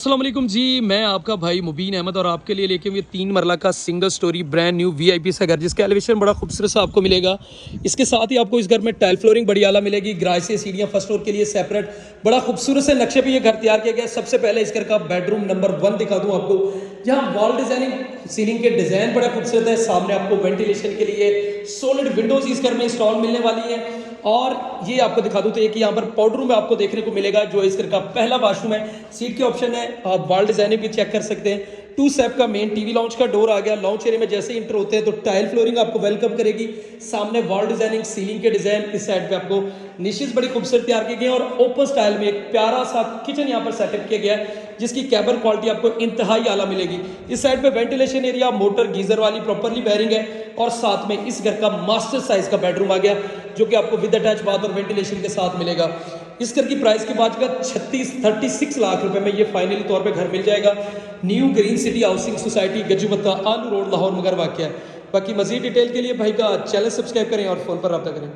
अस्सलामुअलैकुम जी, मैं आपका भाई मुबीन अहमद और आपके लिए लेके हुए 3 मरला का single storey brand new VIP सा घर, जिसका एलिवेशन बड़ा खूबसूरत सा आपको मिलेगा। इसके साथ ही आपको इस घर में टाइल फ्लोरिंग बड़ी आला मिलेगी। गराज से सीढ़ियाँ फर्स्ट फ्लोर के लिए सेपरेट बड़ा खूबसूरत से नक्शे पे ये घर तैयार किया गया है। सबसे पहले इस घर का बेडरूम नंबर 1 दिखा दूँ आपको। यहाँ वॉल डिजाइनिंग, सीलिंग के डिजाइन बड़ा खूबसूरत है। सामने आपको वेंटिलेशन के लिए सॉलिड विंडोज इस घर में इंस्टॉल मिलने वाली है। और ये आपको दिखा दूं तो एक यहाँ पर पाउडर रूम आपको देखने को मिलेगा, जो इस घर का पहला वॉशरूम है। सीट के ऑप्शन है, आप वॉल डिजाइनिंग भी चेक कर सकते हैं। 2 स्टेप का मेन टीवी लॉन्च का डोर आ गया। लॉन्च एरिया में जैसे इंटर होते हैं तो टाइल फ्लोरिंग आपको वेलकम करेगी। सामने वॉल डिजाइनिंग, सीलिंग के डिजाइन, इस साइड पे आपको निशेज बड़ी खूबसूरत तैयार किए गए हैं। और ओपन स्टाइल में एक प्यारा सा किचन यहाँ पर सेटअप किया गया है, जिसकी कैबिन क्वालिटी आपको इंतहाई आला मिलेगी। इस साइड पे वेंटिलेशन एरिया, मोटर गीजर वाली प्रॉपरली बेयरिंग है। और साथ में इस घर का मास्टर साइज का बेडरूम आ गया, जो कि आपको विद अटैच बाथ और वेंटिलेशन के साथ मिलेगा। इस घर की प्राइस की बात करें 36 लाख रुपए में ये फाइनली तौर पे घर मिल जाएगा। New green city housing society, Gajjumatta, Aloo road, Lahore मगर वाक़ है। बाकी मजीद डिटेल के लिए भाई का चैनल सब्सक्राइब करें और फोन पर रब्ता करें।